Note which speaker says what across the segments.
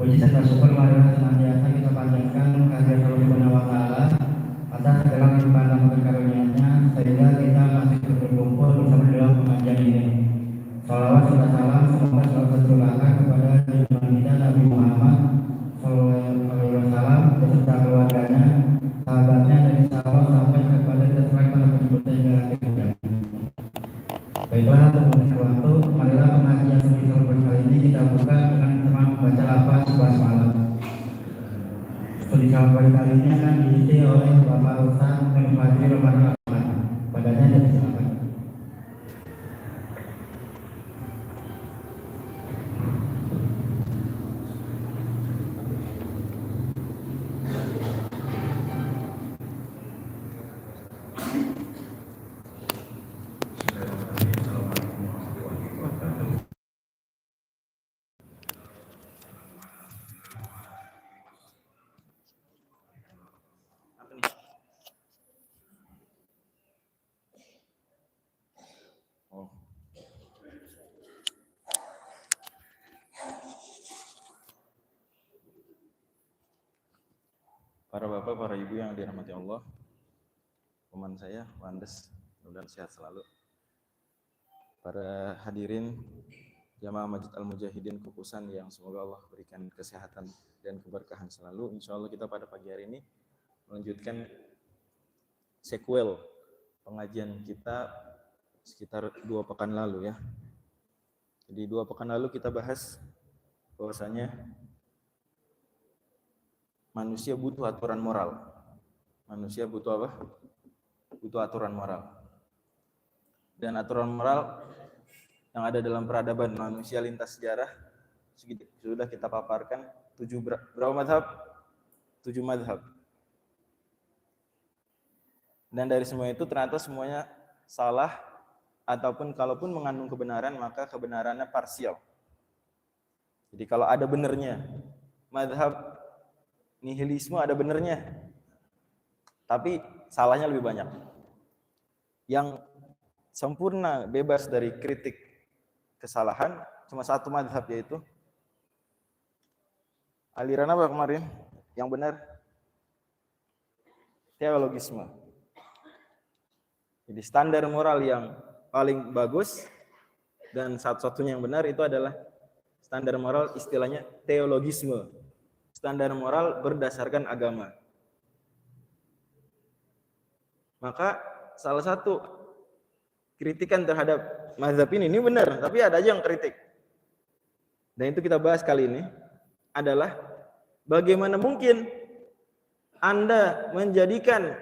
Speaker 1: Puji serta syukur marilah senantiasa kita panjatkan kehadirat Allah Subhanahu wa taala atas segala limpahan dan karunia-Nya sehingga kita masih berkumpul bersama dalam pengajian ini. Salawat serta salam semoga selalu tercurahkan kepada junjungan kita Nabi Muhammad SAW beserta keluarganya, sahabatnya dan insyaallah sampai kepada kita semua para pengikutnya hingga akhir zaman. Baiklah, untuk waktu, marilah pengajian studi Salbun kali ini kita buka dengan tema membaca lafaz basmalah. Studi Salbun kali ini akan diisi oleh Bapak Ustaz Fadli Ramadan. Padanya dan silakan.
Speaker 2: Para bapak, para ibu yang dirahmati Allah, teman saya, Wandes, mudah-mudahan sehat selalu. Para hadirin Jamaah Masjid Al-Mujahidin Kukusan yang semoga Allah berikan kesehatan dan keberkahan selalu. Insya Allah kita pada pagi hari ini melanjutkan sequel pengajian kita sekitar 2 pekan lalu ya. Jadi 2 pekan lalu kita bahas bahwasanya manusia butuh aturan moral. Manusia butuh apa? Butuh aturan moral. Dan aturan moral yang ada dalam peradaban manusia lintas sejarah sudah kita paparkan 7 berapa mazhab? 7 mazhab. Dan dari semua itu ternyata semuanya salah ataupun kalaupun mengandung kebenaran maka kebenarannya parsial. Jadi kalau ada benernya mazhab nihilisme ada benernya, tapi salahnya lebih banyak. Yang sempurna, bebas dari kritik kesalahan, cuma satu mazhab, yaitu aliran apa kemarin? Yang benar? Teologisme. Jadi standar moral yang paling bagus dan satu-satunya yang benar itu adalah standar moral istilahnya teologisme. Standar moral berdasarkan agama. Maka salah satu kritikan terhadap mazhab ini benar, tapi ada aja yang kritik. Dan itu kita bahas kali ini adalah bagaimana mungkin Anda menjadikan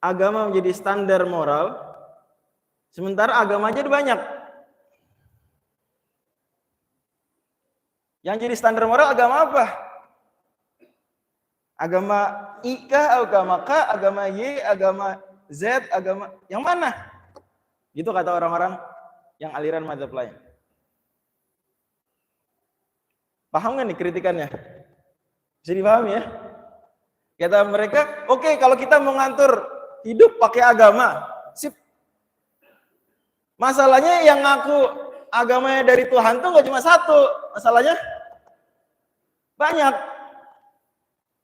Speaker 2: agama menjadi standar moral, sementara agama aja banyak. Yang jadi standar moral agama apa? Agama I kah, agama K, agama Y, agama Z, agama yang mana? Gitu kata orang-orang yang aliran mazhab lain. Paham nggak nih kritikannya? Bisa dipahami ya? Kata mereka, oke, kalau kita mau ngatur hidup pakai agama, sip. Masalahnya yang ngaku agamanya dari Tuhan tuh nggak cuma satu, masalahnya banyak.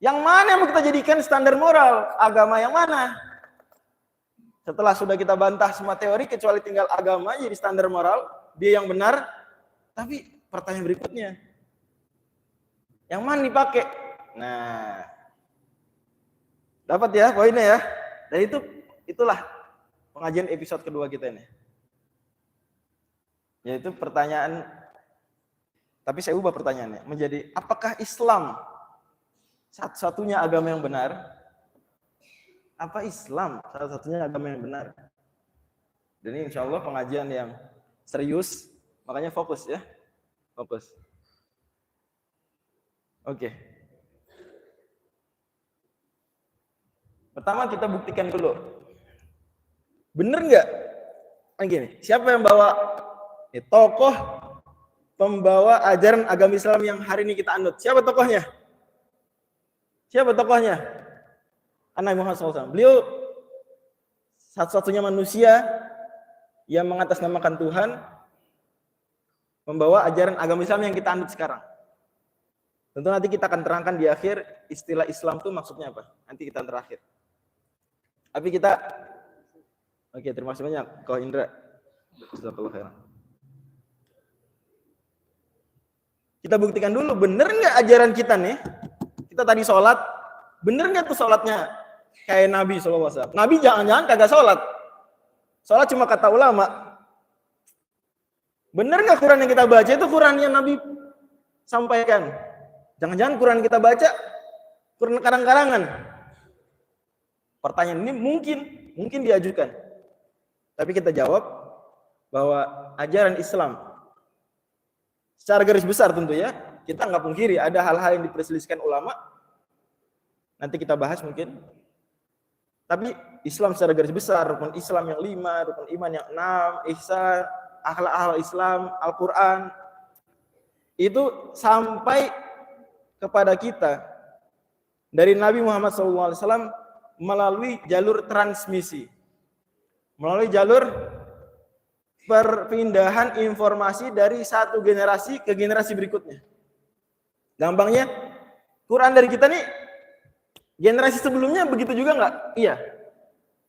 Speaker 2: Yang mana yang mau kita jadikan standar moral? Agama yang mana? Setelah sudah kita bantah semua teori kecuali tinggal agama jadi standar moral, dia yang benar. Tapi pertanyaan berikutnya, yang mana dipakai? Nah, dapat ya poinnya ya. Dan itulah pengajian episode kedua kita ini. Yaitu pertanyaan, tapi saya ubah pertanyaannya menjadi apakah Islam satu-satunya agama yang benar? Apa Islam satu-satunya agama yang benar? Dan ini insya Allah pengajian yang serius, makanya fokus ya, fokus. Oke. Pertama kita buktikan dulu, bener nggak? Gini, siapa yang bawa tokoh pembawa ajaran agama Islam yang hari ini kita anut? Siapa tokohnya? Siapa tokohnya? Nabi Muhammad SAW. Beliau satu-satunya manusia yang mengatasnamakan Tuhan, membawa ajaran agama Islam yang kita anut sekarang. Tentu nanti kita akan terangkan di akhir istilah Islam itu maksudnya apa. Nanti kita terakhir. Tapi kita, oke, terima kasih banyak Ko Indra. Jazakallahu khairan. Kita buktikan dulu, bener nggak ajaran kita nih? Kita tadi sholat, bener nggak tuh sholatnya kayak Nabi SAW? Nabi jangan-jangan kagak sholat. Sholat cuma kata ulama. Bener nggak Quran yang kita baca itu Quran yang Nabi sampaikan? Jangan-jangan Quran yang kita baca Quran karang-karangan. Pertanyaan ini mungkin diajukan. Tapi kita jawab bahwa ajaran Islam secara garis besar tentu ya, kita nggak pungkiri ada hal-hal yang diperselisihkan ulama. Nanti kita bahas mungkin. Tapi Islam secara garis besar, rukun Islam yang 5, rukun iman yang 6, ihsan, akhlak Islam, Al-Quran, itu sampai kepada kita dari Nabi Muhammad SAW melalui jalur transmisi, melalui jalur perpindahan informasi dari satu generasi ke generasi berikutnya. Gampangnya, Quran dari kita nih, generasi sebelumnya begitu juga nggak? Iya.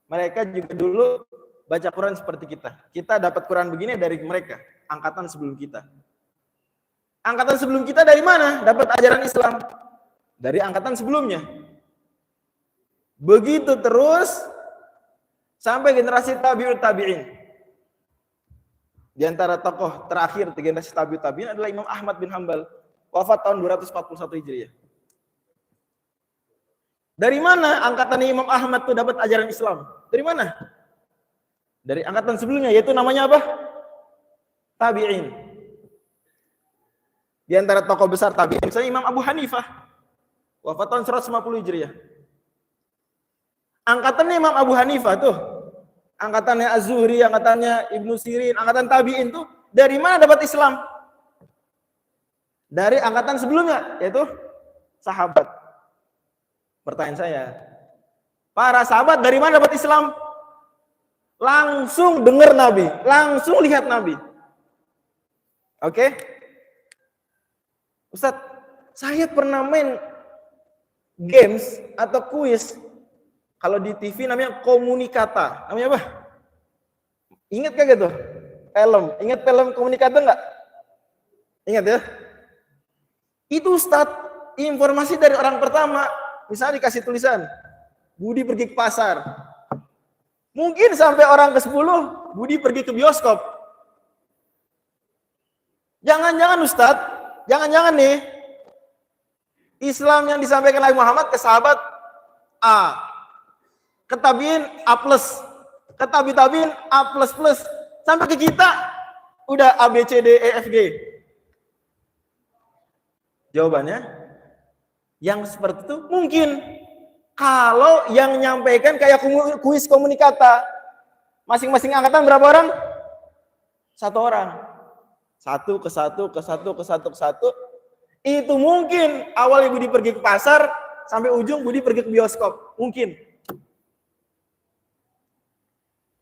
Speaker 2: Mereka juga dulu baca Quran seperti kita. Kita dapat Quran begini dari mereka, angkatan sebelum kita. Angkatan sebelum kita dari mana? Dapat ajaran Islam. Dari angkatan sebelumnya. Begitu terus sampai generasi tabi'ut tabi'in. Di antara tokoh terakhir generasi tabi'ut tabi'in adalah Imam Ahmad bin Hanbal. Wafat tahun 241 Hijriah. Dari mana angkatan Imam Ahmad itu dapat ajaran Islam? Dari mana? Dari angkatan sebelumnya, yaitu namanya apa? Tabi'in. Di antara tokoh besar tabi'in, misalnya Imam Abu Hanifah, wafat tahun 150 Hijriah. Angkatannya Imam Abu Hanifah tuh, angkatannya Az-Zuhri, angkatannya Ibnu Sirin, angkatan tabi'in tuh, dari mana dapat Islam? Dari angkatan sebelumnya, yaitu sahabat. Pertanyaan saya, para sahabat dari mana dapat Islam? Langsung dengar Nabi, langsung lihat Nabi. Oke? Ustaz, saya pernah main games atau kuis. Kalau di TV namanya Komunikata. Namanya apa? Ingat gak gitu? Film. Ingat film Komunikata enggak? Ingat ya? Itu Ustaz, informasi dari orang pertama. Misalnya dikasih tulisan, Budi pergi ke pasar. Mungkin sampai orang ke-10, Budi pergi ke bioskop. Jangan-jangan Ustaz, jangan-jangan nih, Islam yang disampaikan Nabi Muhammad ke sahabat A, ke tabiin A+, ke tabiin A++, sampai ke kita udah A, B, C, D, E, F, G. Jawabannya, yang seperti itu mungkin. Kalau yang nyampaikan kayak kuis Komunikata, masing-masing angkatan berapa orang? 1 orang. 1 ke 1 ke 1 ke 1 ke 1. Itu mungkin awal Budi pergi ke pasar sampai ujung Budi pergi ke bioskop. Mungkin.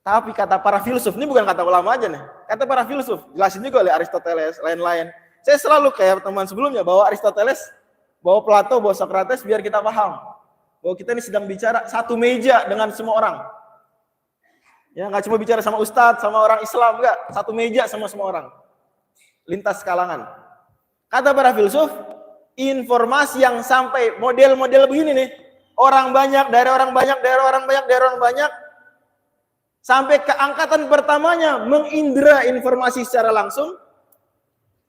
Speaker 2: Tapi kata para filsuf, ini bukan kata ulama aja nih. Kata para filsuf, jelasin juga oleh Aristoteles, lain-lain. Saya selalu kayak teman sebelumnya bawa Aristoteles, bawa Plato, bawa Socrates biar kita paham bahwa kita ini sedang bicara satu meja dengan semua orang. Ya, nggak cuma bicara sama ustadz, sama orang Islam, enggak. Satu meja sama semua orang. Lintas kalangan. Kata para filsuf, informasi yang sampai model-model begini nih, orang banyak, daerah orang banyak, daerah orang banyak, daerah orang banyak, sampai ke angkatan pertamanya mengindra informasi secara langsung,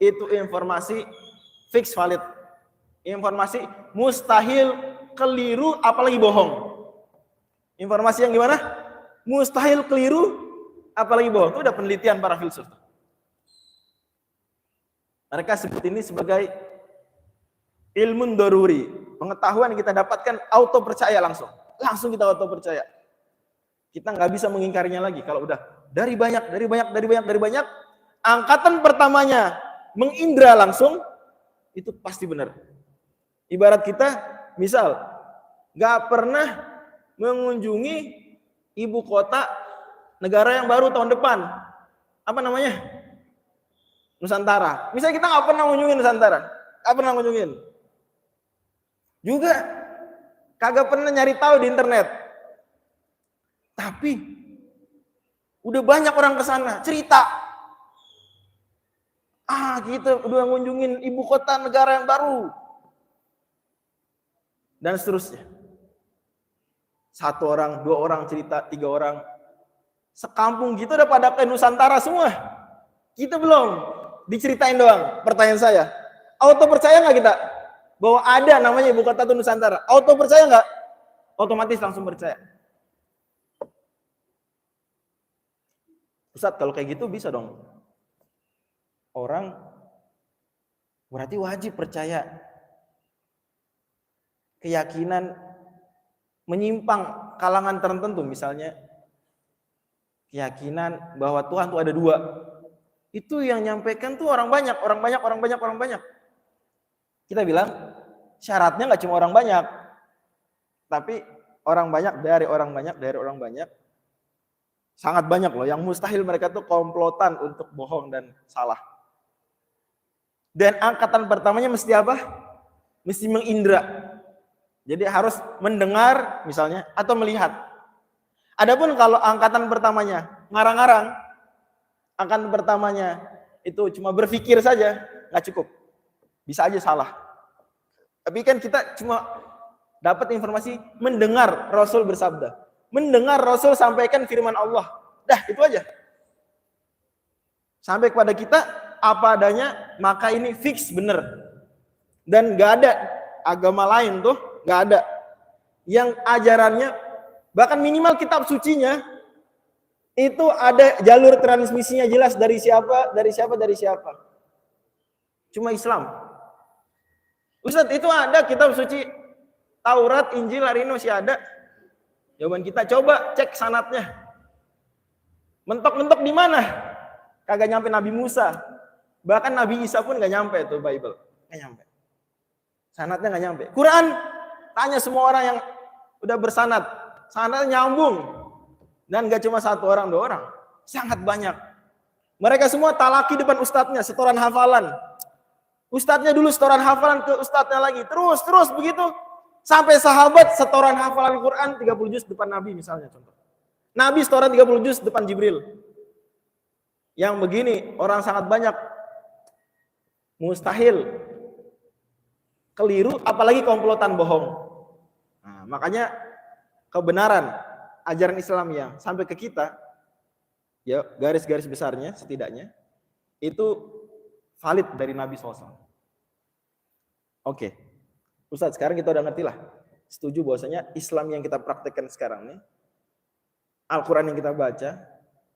Speaker 2: itu informasi fix valid. Informasi mustahil keliru apalagi bohong. Informasi yang gimana? Mustahil keliru apalagi bohong. Itu udah penelitian para filsuf. Mereka sebut ini sebagai ilmun daruri, pengetahuan yang kita dapatkan auto percaya langsung. Langsung kita auto percaya. Kita nggak bisa mengingkarinya lagi kalau udah dari banyak, angkatan pertamanya mengindra langsung, itu pasti benar. Ibarat kita, misal, nggak pernah mengunjungi ibu kota negara yang baru tahun depan. Apa namanya? Nusantara. Misalnya kita nggak pernah mengunjungi Nusantara. Nggak pernah mengunjungi. Juga kagak pernah nyari tahu di internet. Tapi udah banyak orang ke sana cerita. Kita udah ngunjungin ibu kota negara yang baru. Dan seterusnya. 1 orang, 2 orang cerita, 3 orang. Sekampung gitu udah pada ke Nusantara semua. Kita belum. Diceritain doang. Pertanyaan saya. Auto percaya nggak kita? Bahwa ada namanya ibu kota itu Nusantara. Auto percaya nggak? Otomatis langsung percaya. Ustadz, kalau kayak gitu bisa dong. Orang berarti wajib percaya. Keyakinan menyimpang kalangan tertentu, misalnya keyakinan bahwa Tuhan tuh ada 2. Itu yang nyampaikan tuh orang banyak. Kita bilang syaratnya nggak cuma orang banyak, tapi orang banyak dari orang banyak, sangat banyak loh. Yang mustahil mereka tuh komplotan untuk bohong dan salah. Dan angkatan pertamanya mesti apa? Mesti mengindra. Jadi harus mendengar misalnya atau melihat. Adapun kalau angkatan pertamanya ngarang-ngarang, angkatan pertamanya itu cuma berpikir saja, nggak cukup. Bisa aja salah. Tapi kan kita cuma dapat informasi mendengar Rasul bersabda. Mendengar Rasul sampaikan firman Allah. Dah, itu aja. Sampai kepada kita apa adanya, maka ini fix bener. Dan nggak ada agama lain tuh, nggak ada yang ajarannya, bahkan minimal kitab sucinya itu ada jalur transmisinya jelas dari siapa. Cuma Islam. Ustadz, itu ada kitab suci Taurat, Injil, hari ini masih ada. Jawaban kita, coba cek sanadnya. Mentok-mentok di mana? Kagak nyampe Nabi Musa. Bahkan Nabi Isa pun nggak nyampe tuh Bible, nggak nyampe. Sanadnya nggak nyampe. Quran, tanya semua orang yang udah bersanad, sanadnya nyambung. Dan nggak cuma 1 orang, 2 orang, sangat banyak. Mereka semua talaki depan ustadznya, setoran hafalan. Ustadznya dulu setoran hafalan ke ustadznya lagi, terus begitu sampai sahabat setoran hafalan Quran 30 juz depan Nabi misalnya contoh. Nabi setoran 30 juz depan Jibril. Yang begini orang sangat banyak. Mustahil keliru, apalagi komplotan bohong. Nah, makanya kebenaran ajaran Islam yang sampai ke kita, ya garis-garis besarnya setidaknya itu valid dari Nabi SAW. Oke, Ustadz, sekarang kita udah ngerti lah, setuju bahwasanya Islam yang kita praktekkan sekarang nih, Al-Quran yang kita baca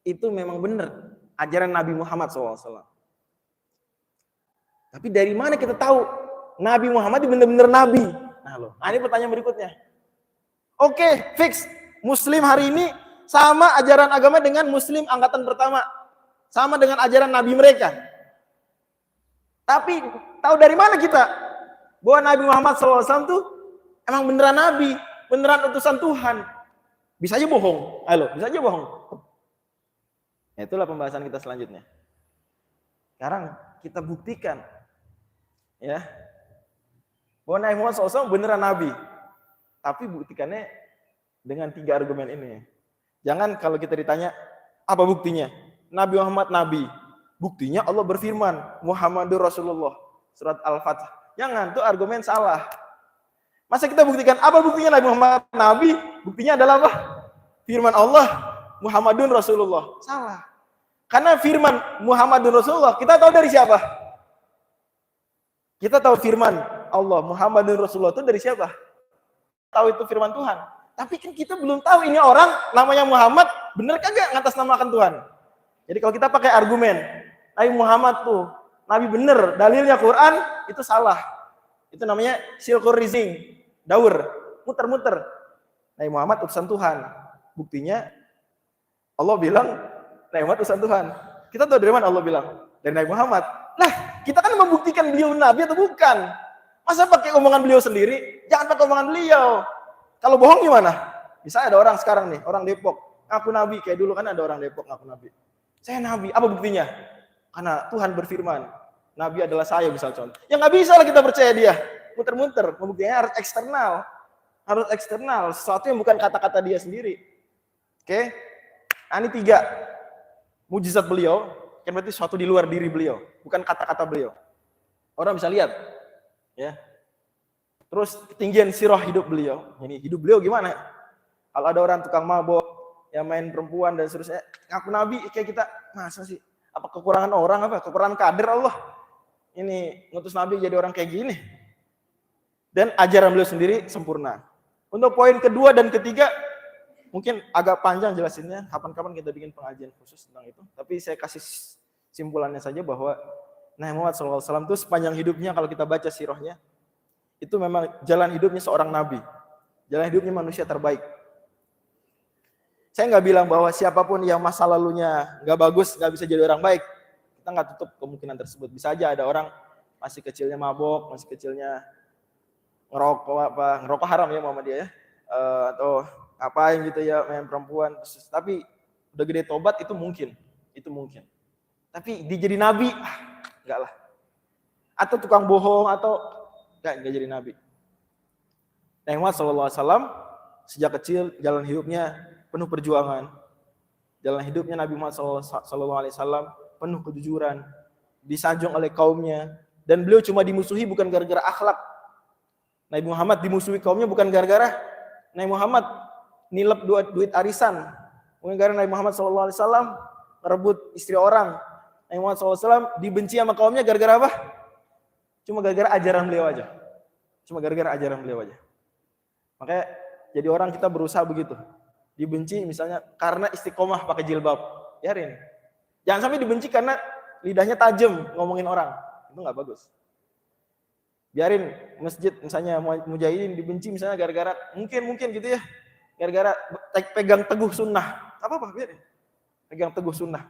Speaker 2: itu memang benar ajaran Nabi Muhammad SAW. Tapi dari mana kita tahu Nabi Muhammad itu benar-benar Nabi? Nah, ini pertanyaan berikutnya. Oke, fix. Muslim hari ini sama ajaran agama dengan Muslim angkatan pertama. Sama dengan ajaran Nabi mereka. Tapi tahu dari mana kita bahwa Nabi Muhammad SAW tuh emang beneran Nabi, beneran utusan Tuhan? Bisa aja bohong. Bisa aja bohong. Nah, itulah pembahasan kita selanjutnya. Sekarang kita buktikan ya bahwa Nabi Muhammad SAW beneran Nabi. Tapi buktikannya dengan 3 argumen ini. Jangan kalau kita ditanya apa buktinya? Nabi Muhammad Nabi. Buktinya Allah berfirman, Muhammadur Rasulullah. Surat Al-Fatih. Jangan, itu argumen salah. Masa kita buktikan apa buktinya Nabi Muhammad Nabi? Buktinya adalah apa? Firman Allah, Muhammadun Rasulullah. Salah. Karena firman Muhammadun Rasulullah, kita tahu dari siapa? Kita tahu firman Allah, Muhammadun Rasulullah itu dari siapa? Tahu itu firman Tuhan. Tapi kan kita belum tahu ini orang namanya Muhammad, bener kagak ngatasnamakan Tuhan. Jadi kalau kita pakai argumen, Nabi Muhammad tuh, Nabi bener, dalilnya Quran, itu salah. Itu namanya silkur rizing, daur, muter-muter. Nabi Muhammad utusan Tuhan. Buktinya Allah bilang Nabi Muhammad utusan Tuhan. Kita tahu dari mana Allah bilang? Dari Nabi Muhammad. Nah, kita kan membuktikan beliau Nabi atau bukan? Masa pakai omongan beliau sendiri? Jangan pakai omongan beliau. Kalau bohong gimana? Misalnya ada orang sekarang nih, orang Depok, ngaku Nabi. Kayak dulu kan ada orang Depok ngaku Nabi. Saya Nabi, apa buktinya? Karena Tuhan berfirman, Nabi adalah saya misal contoh. Ya nggak bisa lah kita percaya dia. muter-muter. Pembuktiannya harus eksternal. Harus eksternal, sesuatu yang bukan kata-kata dia sendiri. Oke? Nah, ini 3 mujizat beliau, kan berarti sesuatu di luar diri beliau, bukan kata-kata beliau. Orang bisa lihat, ya. Terus ketinggian sirah hidup beliau. Ini hidup beliau gimana? Kalau ada orang tukang mabok, yang main perempuan dan seterusnya, ngaku nabi kayak kita, masa sih? Apa kekurangan orang apa? Kekurangan kader Allah. Ini ngutus nabi jadi orang kayak gini. Dan ajaran beliau sendiri sempurna. Untuk poin kedua dan ketiga, mungkin agak panjang jelasinnya. Kapan-kapan kita bikin pengajian khusus tentang itu. Tapi saya kasih simpulannya saja bahwa Nabi Muhammad SAW itu sepanjang hidupnya, kalau kita baca sirahnya, itu memang jalan hidupnya seorang nabi. Jalan hidupnya manusia terbaik. Saya nggak bilang bahwa siapapun yang masa lalunya nggak bagus, nggak bisa jadi orang baik. Kita nggak tutup kemungkinan tersebut. Bisa aja ada orang masih kecilnya mabok, masih kecilnya ngerokok haram ya Muhammadiyah ya, atau ngapain gitu ya, main perempuan. Tapi udah gede tobat itu mungkin. Tapi dia jadi nabi, enggak lah. Atau tukang bohong atau enggak jadi nabi. Nabi Muhammad SAW sejak kecil jalan hidupnya penuh perjuangan. Jalan hidupnya Nabi Muhammad SAW penuh kejujuran, disanjung oleh kaumnya, dan beliau cuma dimusuhi bukan gara-gara akhlak. Nabi Muhammad dimusuhi kaumnya bukan gara-gara Nabi Muhammad nilep duit arisan, bukan gara-gara Nabi Muhammad SAW merebut istri orang. Nabi Muhammad SAW dibenci sama kaumnya gara-gara apa? Cuma gara-gara ajaran beliau aja. Makanya jadi orang kita berusaha begitu. Dibenci misalnya karena istiqomah pakai jilbab, biarin. Jangan sampai dibenci karena lidahnya tajam ngomongin orang, itu nggak bagus. Biarin masjid misalnya mujahidin dibenci misalnya gara-gara mungkin gitu ya, gara-gara pegang teguh sunnah, apa biarin, pegang teguh sunnah.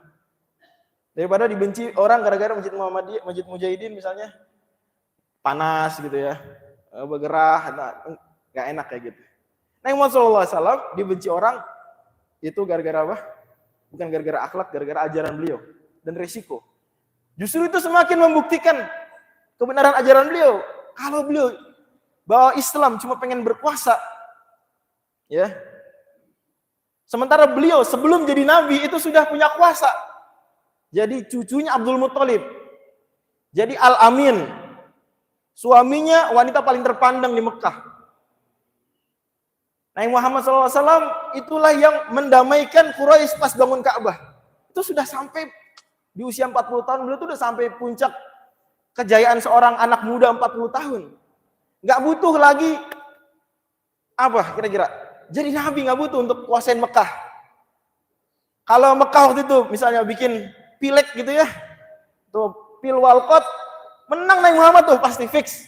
Speaker 2: Daripada dibenci orang gara-gara masjid Muhammadiyah, masjid mujahidin misalnya panas gitu ya, bergerah, nggak enak kayak gitu. Nabi Muhammad SAW dibenci orang itu gara-gara apa? Bukan gara-gara akhlak, gara-gara ajaran beliau dan resiko. Justru itu semakin membuktikan kebenaran ajaran beliau. Kalau beliau bawa Islam cuma pengen berkuasa, ya. Sementara beliau sebelum jadi nabi itu sudah punya kuasa. Jadi cucunya Abdul Muttalib. Jadi Al-Amin. Suaminya wanita paling terpandang di Mekah. Nabi Muhammad SAW itulah yang mendamaikan Quraisy pas bangun Ka'bah. Itu sudah sampai di usia 40 tahun, beliau itu sudah sampai puncak kejayaan seorang anak muda 40 tahun. Nggak butuh lagi, apa kira-kira? Jadi Nabi nggak butuh untuk kuasain Mekah. Kalau Mekah waktu itu misalnya bikin pileg gitu ya, tuh pil walkot, menang Nabi Muhammad tuh pasti fix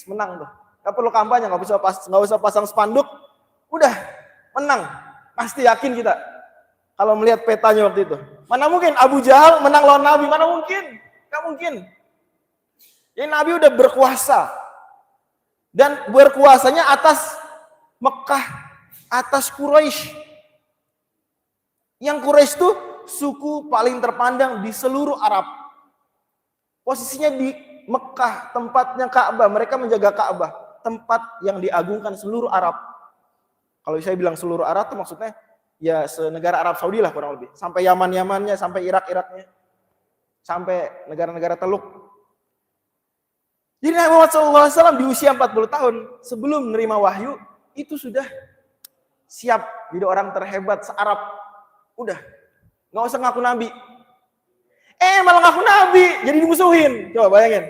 Speaker 2: menang tuh. Nggak perlu kampanye, nggak usah pasang spanduk. Udah menang, pasti yakin kita. Kalau melihat petanya waktu itu, mana mungkin Abu Jahal menang lawan Nabi? Mana mungkin? Gak mungkin. Jadi Nabi udah berkuasa dan berkuasanya atas Mekah, atas Quraisy. Yang Quraisy itu suku paling terpandang di seluruh Arab. Posisinya di Mekah, tempatnya Ka'bah. Mereka menjaga Ka'bah, tempat yang diagungkan seluruh Arab. Kalau saya bilang seluruh Arab itu maksudnya ya senegara Arab Saudi lah kurang lebih. Sampai Yaman-Yamannya, sampai Irak-Iraknya. Sampai negara-negara Teluk. Jadi Nabi Muhammad SAW di usia 40 tahun sebelum menerima wahyu itu sudah siap jadi orang terhebat se-Arab. Udah, nggak usah ngaku nabi. Malah ngaku nabi, jadi dimusuhin. Coba bayangin.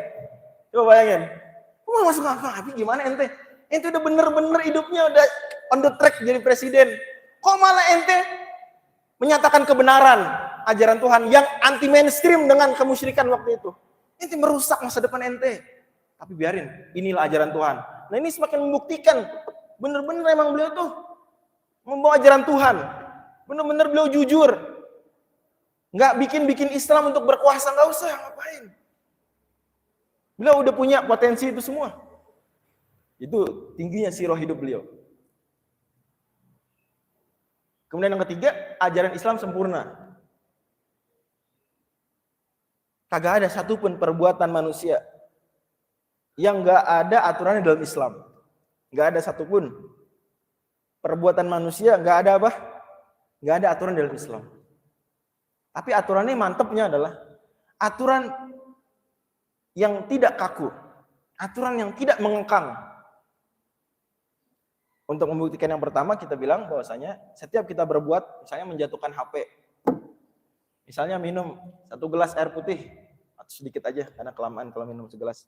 Speaker 2: Kok malah masuk ngaku nabi gimana ente? Ente udah bener-bener hidupnya udah on the track jadi presiden. Kok malah ente menyatakan kebenaran ajaran Tuhan yang anti mainstream dengan kemusyrikan waktu itu. Ente merusak masa depan ente. Tapi biarin, inilah ajaran Tuhan. Nah ini semakin membuktikan bener-bener emang beliau tuh membawa ajaran Tuhan. Bener-bener beliau jujur. Nggak bikin Islam untuk berkuasa, nggak usah, ngapain. Beliau udah punya potensi itu semua. Itu tingginya sirah hidup beliau. Kemudian yang ketiga, ajaran Islam sempurna. Kagak ada satupun perbuatan manusia yang nggak ada aturannya dalam Islam. Nggak ada satupun perbuatan manusia, nggak ada apa? Nggak ada aturan dalam Islam. Tapi aturannya mantepnya adalah aturan yang tidak kaku, aturan yang tidak mengekang. Untuk membuktikan yang pertama, kita bilang bahwasanya setiap kita berbuat, misalnya menjatuhkan HP, misalnya minum 1 gelas air putih, atau sedikit aja karena kelamaan kalau minum segelas.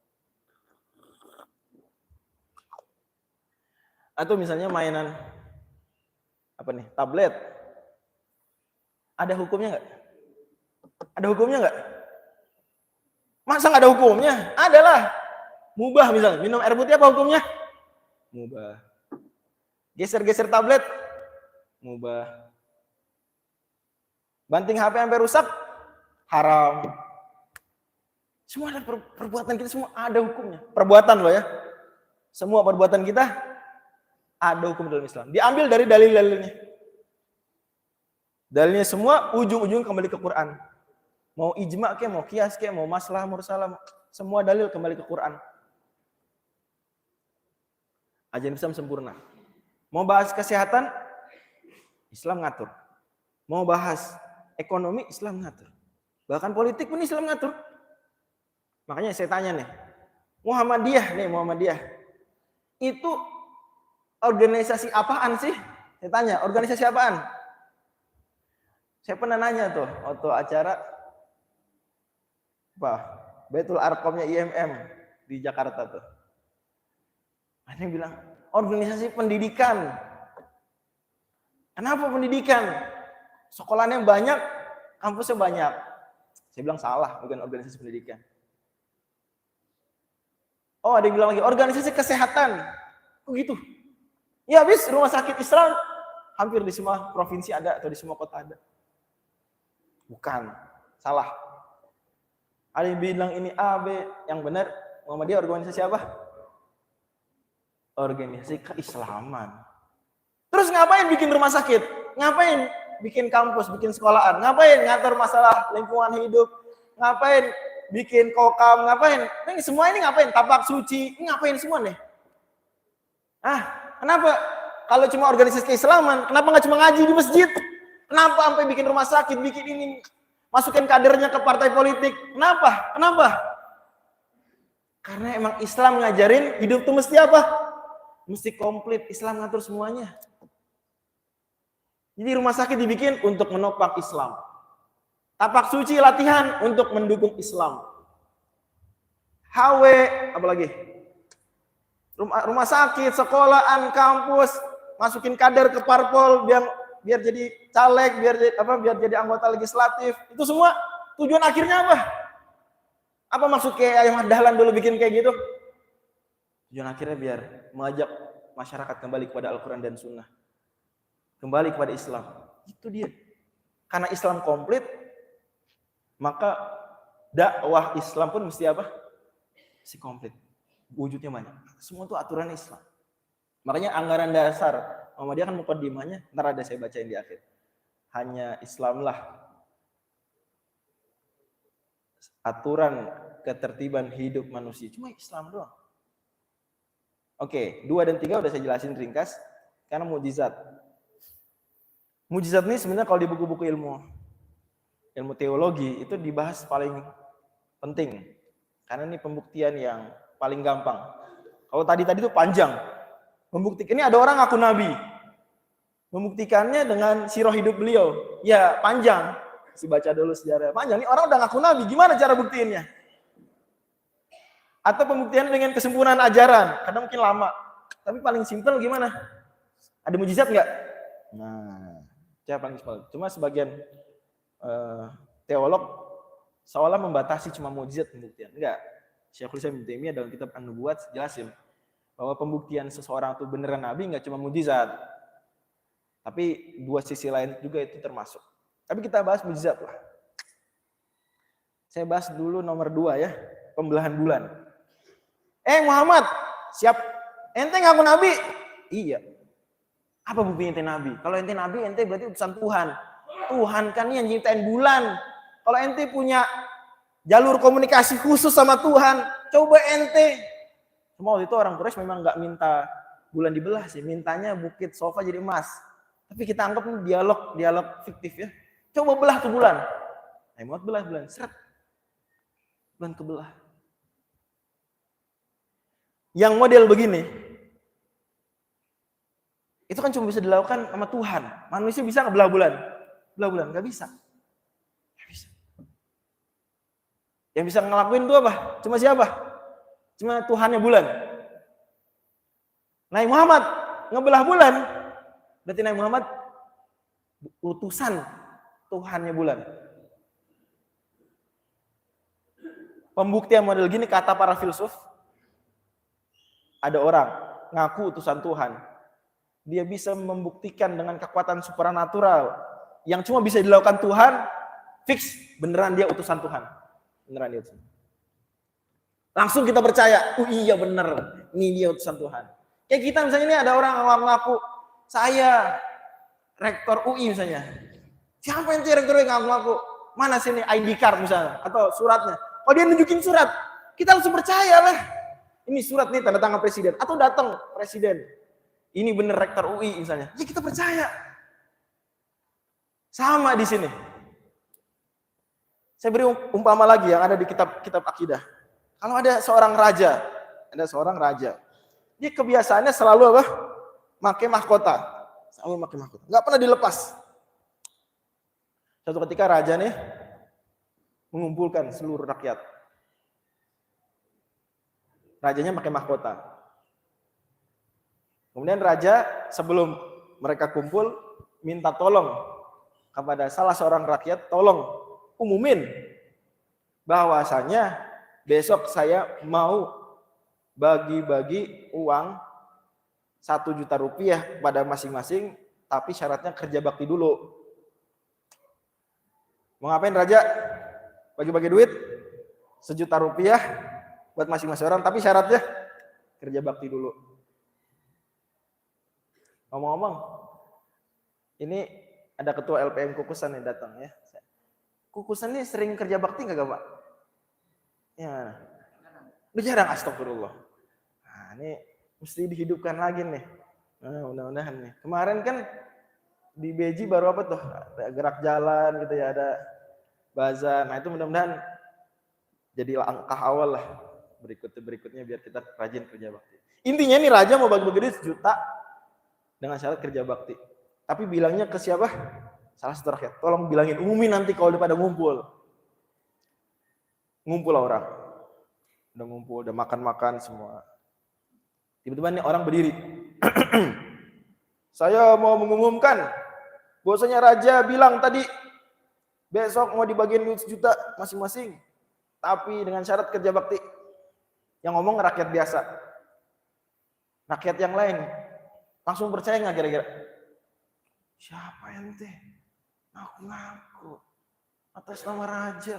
Speaker 2: Atau misalnya mainan apa nih, tablet, ada hukumnya nggak? Ada hukumnya nggak? Masa nggak ada hukumnya? Adalah mubah. Misalnya minum air putih apa hukumnya? Mubah. Geser-geser tablet, mubah. Banting HP sampai rusak, haram. Semua ada perbuatan kita, semua ada hukumnya. Perbuatan loh ya. Semua perbuatan kita ada hukum dalam Islam. Diambil dari dalil-dalilnya. Dalilnya semua ujung-ujung kembali ke Quran. Mau ijma' mau qiyas mau masalah mursalah, semua dalil kembali ke Quran. Ajaran Islam sempurna. Mau bahas kesehatan, Islam ngatur. Mau bahas ekonomi, Islam ngatur. Bahkan politik pun Islam ngatur. Makanya saya tanya nih, Muhammadiyah. Itu organisasi apaan sih? Saya tanya, organisasi apaan? Saya pernah nanya tuh, waktu acara Baitul Arqamnya IMM di Jakarta tuh. Ada yang bilang, organisasi pendidikan. Kenapa pendidikan? Sekolahnya banyak, kampusnya banyak. Saya bilang salah, bukan organisasi pendidikan. Oh, ada yang bilang lagi, organisasi kesehatan. Oh gitu. Ya habis, rumah sakit Islam hampir di semua provinsi ada, atau di semua kota ada. Bukan, salah. Ada yang bilang ini A, B, yang benar Muhammadiyah organisasi apa? Organisasi keislaman. Terus ngapain bikin rumah sakit? Ngapain bikin kampus, bikin sekolahan? Ngapain ngatur masalah lingkungan hidup? Ngapain bikin kokam? Ngapain? Ini semua ini ngapain? Tapak suci, ini ngapain semua nih? Kenapa? Kalau cuma organisasi keislaman, kenapa nggak cuma ngaji di masjid? Kenapa sampai bikin rumah sakit, bikin ini, masukin kadernya ke partai politik? Kenapa? Karena emang Islam ngajarin hidup tuh mesti apa? Mesti komplit, Islam ngatur semuanya. Jadi rumah sakit dibikin untuk menopang Islam. Tapak suci latihan untuk mendukung Islam. HW, apalagi? Rumah sakit, sekolahan, kampus, masukin kader ke parpol biar jadi caleg, biar jadi anggota legislatif. Itu semua tujuan akhirnya apa? Apa maksud kayak Ahmad Dahlan dulu bikin kayak gitu? Tujuan akhirnya biar mengajak masyarakat kembali kepada Al-Quran dan Sunnah. Kembali kepada Islam. Itu dia. Karena Islam komplit, maka dakwah Islam pun mesti apa? Mesti komplit. Wujudnya banyak. Semua itu aturan Islam. Makanya anggaran dasar Muhammadiyah kan mukadimahnya, ntar ada saya bacain di akhir. Hanya Islamlah aturan ketertiban hidup manusia. Cuma Islam doang. Oke, 2 dan 3 udah saya jelasin ringkas karena mukjizat. Mukjizat ini sebenarnya kalau di buku-buku ilmu teologi itu dibahas paling penting. Karena ini pembuktian yang paling gampang. Kalau tadi itu panjang. Membuktikan ini ada orang ngaku nabi. Membuktikannya dengan sirah hidup beliau. Ya, panjang. Masih baca dulu sejarah. Panjang. Ini orang udah ngaku nabi. Gimana cara buktiinnya? Atau pembuktian dengan kesempurnaan ajaran. Kadang mungkin lama. Tapi paling simpel gimana? Ada mujizat nggak? Nah, cara paling simpel. Cuma sebagian teolog seolah membatasi cuma mujizat pembuktian. Enggak. Syekhul Islam Ibnu Taimiyah dalam kitab An-Nubuwat jelasin bahwa pembuktian seseorang itu beneran nabi nggak cuma mujizat. Tapi 2 sisi lain juga itu termasuk. Tapi kita bahas mujizat lah. Saya bahas dulu nomor 2 ya, pembelahan bulan. Muhammad, siap. Ente ngaku nabi? Iya. Apa buktinya ente nabi? Kalau ente nabi, ente berarti utusan Tuhan. Tuhan kan yang nyiptain bulan. Kalau ente punya jalur komunikasi khusus sama Tuhan, coba ente Semua waktu itu orang Quraisy memang nggak minta bulan dibelah sih, mintanya bukit sofa jadi emas. Tapi kita anggap ini dialog fiktif ya. Coba belah tuh bulan. Nabi Muhammad belah bulan, seret. Bulan kebelah. Yang model begini, itu kan cuma bisa dilakukan sama Tuhan. Manusia bisa nggak belah bulan? Belah bulan, nggak bisa. Nggak bisa. Yang bisa ngelakuin itu apa? Cuma siapa? Cuma Tuhannya bulan. Nabi Muhammad ngebelah bulan, berarti Nabi Muhammad utusan Tuhannya bulan. Pembuktian model gini kata para filsuf, ada orang ngaku utusan Tuhan. Dia bisa membuktikan dengan kekuatan supranatural yang cuma bisa dilakukan Tuhan, fix beneran dia utusan Tuhan. Beneran dia utusan. Langsung kita percaya, oh iya bener, ini dia utusan Tuhan. Kayak kita misalnya ini ada orang ngaku saya rektor UI misalnya. Siapa yang rektor UI ngaku? Mana sini ID card misalnya atau suratnya? Oh dia nunjukin surat, kita langsung percaya lah. Ini surat nih tanda tangan presiden atau datang presiden. Ini bener rektor UI misalnya. Ya kita percaya. Sama di sini. Saya beri umpama lagi yang ada di kitab akidah. Kalau ada seorang raja, dia kebiasaannya selalu apa? Pakai mahkota. Selalu pakai mahkota. Nggak pernah dilepas. Suatu ketika raja nih mengumpulkan seluruh rakyat. Rajanya pakai mahkota. Kemudian raja sebelum mereka kumpul minta tolong kepada salah seorang rakyat, tolong umumin bahwasanya besok saya mau bagi-bagi uang 1 juta rupiah pada masing-masing, tapi syaratnya kerja bakti dulu. Mau ngapain raja? Bagi-bagi duit 1 juta rupiah buat masing-masing orang, tapi syaratnya kerja bakti dulu. Ngomong-ngomong, ini ada ketua LPM Kukusan yang datang ya. Kukusan ini sering kerja bakti nggak Pak? Ya, udah jarang, astagfirullah. Nah, ini mesti dihidupkan lagi nih. Nah, mudah-mudahan nih. Kemarin kan di Beji baru apa tuh? Ada gerak jalan gitu ya, ada bazar. Nah itu mudah-mudahan jadi langkah awal lah. Berikutnya biar kita rajin kerja bakti. Intinya nih raja mau bagi-bagi duit 1 juta dengan syarat kerja bakti. Tapi bilangnya ke siapa? Salah satu rakyat. Tolong bilangin, umumin nanti kalau udah pada ngumpul. Ngumpul lah orang. Udah ngumpul, udah makan-makan semua. Tiba-tiba nih orang berdiri. Saya mau mengumumkan bahwasanya raja bilang tadi besok mau dibagiin duit 1 juta masing-masing. Tapi dengan syarat kerja bakti. Yang ngomong rakyat biasa. Rakyat yang lain langsung percaya nggak kira-kira? Siapa ente? Ngaku-ngaku atas nama raja.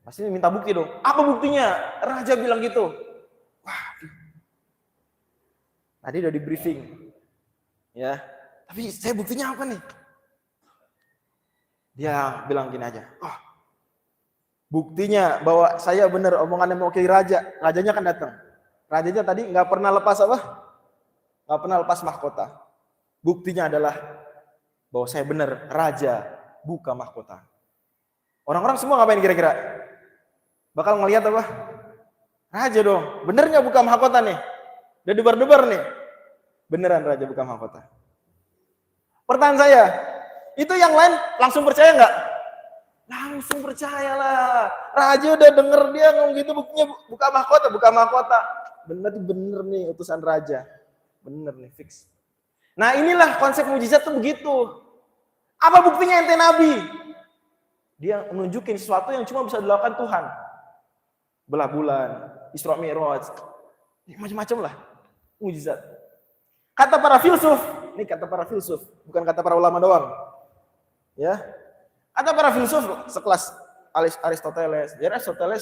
Speaker 2: Pasti minta bukti dong. Apa buktinya? Raja bilang gitu. Wah, tadi udah di briefing, ya. Tapi saya buktinya apa nih? Dia bilang gini aja. Oh, buktinya bahwa saya benar omongannya mewakili raja. Rajanya kan datang. Rajanya tadi nggak pernah lepas apa? Nggak pernah lepas mahkota. Buktinya adalah bahwa saya benar raja buka mahkota. Orang-orang semua ngapain kira-kira? Bakal ngelihat apa? Raja dong. Bener nggak buka mahkota nih? Udah debar-debar nih. Beneran raja buka mahkota. Pertanyaan saya, itu yang lain langsung percaya nggak? Langsung percayalah. Raja udah denger dia ngomong gitu, buktinya buka mahkota. Bener nih utusan raja. Bener nih, fix. Nah inilah konsep mujizat tuh begitu. Apa buktinya ente nabi? Dia menunjukin sesuatu yang cuma bisa dilakukan Tuhan. Belah bulan, Isra Mi'raj, macam-macam lah mujizat. Kata para filsuf, ini kata para filsuf, bukan kata para ulama doang. Ya, kata para filsuf sekelas Aristoteles,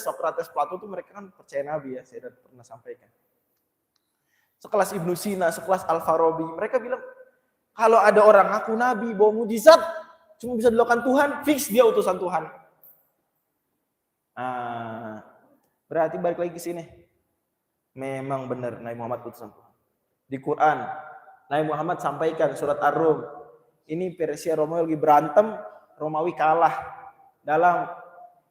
Speaker 2: Socrates, Plato itu mereka kan percaya nabi ya, saya pernah sampaikan. Sekelas Ibnu Sina, sekelas Al-Farabi, mereka bilang kalau ada orang ngaku nabi bawa mujizat cuma bisa dilakukan Tuhan, fix dia utusan Tuhan. Nah, berarti balik lagi ke sini. Memang benar Nabi Muhammad utusan Tuhan. Di Quran, Nabi Muhammad sampaikan surat Ar-Rum. Ini Persia Romawi lagi berantem, Romawi kalah. Dalam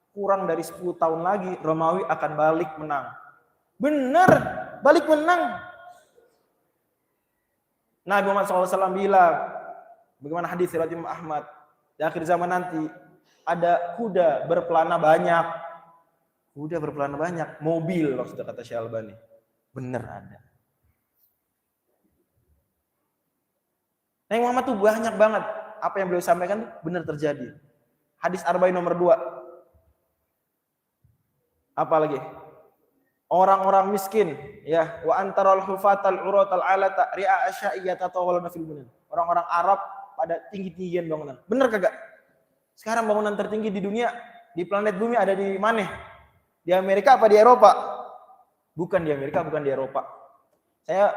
Speaker 2: kurang dari 10 tahun lagi, Romawi akan balik menang. Benar, balik menang. Nabi Muhammad SAW bilang, bagaimana hadis riwayat Imam Ahmad, di akhir zaman nanti ada kuda berpelana banyak. Kuda berpelana banyak, mobil maksudnya kata Syalbani. Benar ada. Nabi Muhammad tuh banyak banget apa yang beliau sampaikan tuh benar terjadi. Hadis Arba'in nomor 2. Apa lagi? Orang-orang miskin, ya, wa antaral hufatal uratal alata ri'a asyaiyata tawalluna fil bunan. Orang-orang Arab pada tinggi-tinggian bangunan. Benar kagak? Sekarang bangunan tertinggi di dunia, di planet bumi ada di mana? Di Amerika apa di Eropa? Bukan di Amerika, bukan di Eropa. Saya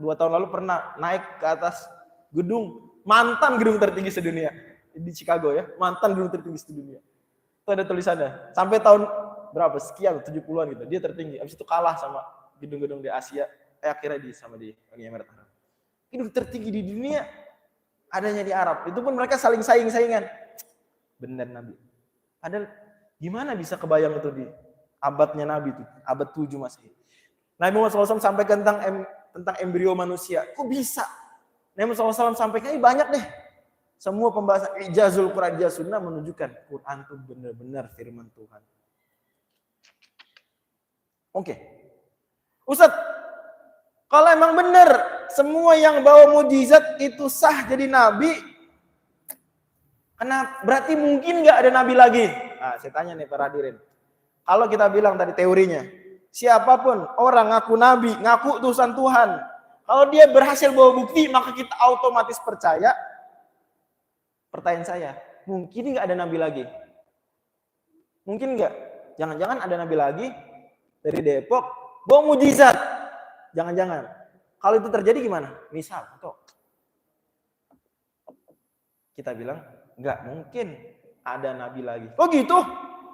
Speaker 2: 2 tahun lalu pernah naik ke atas gedung, mantan gedung tertinggi sedunia. Di Chicago ya, mantan gedung tertinggi sedunia. Itu ada tulisannya. Sampai tahun berapa? Sekian, 70-an gitu. Dia tertinggi. Habis itu kalah sama gedung-gedung di Asia. Akhirnya sama di Uni Emirat Arab. Gedung tertinggi di dunia adanya di Arab. Itu pun mereka saling saing-saingan. Benar Nabi. Padahal gimana bisa kebayang itu di abadnya Nabi itu, abad 7 Masehi. Nabi Muhammad SAW sampaikan tentang embrio manusia. Kok bisa? Nabi Muhammad SAW sampaikan banyak deh. Semua pembahasan ijazul Quran ijaz sunnah menunjukkan Quran itu benar-benar firman Tuhan. Oke. Ustadz, kalau emang benar semua yang bawa mujizat itu sah jadi nabi, kenapa? Berarti mungkin nggak ada nabi lagi? Nah, saya tanya nih para hadirin. Kalau kita bilang tadi teorinya, siapapun orang ngaku nabi, ngaku utusan Tuhan, kalau dia berhasil bawa bukti, maka kita otomatis percaya. Pertanyaan saya, mungkin nggak ada nabi lagi? Mungkin nggak? Jangan-jangan ada nabi lagi dari Depok bawa mujizat? Jangan-jangan. Kalau itu terjadi gimana? Misal, kita bilang nggak mungkin ada nabi lagi. Oh gitu?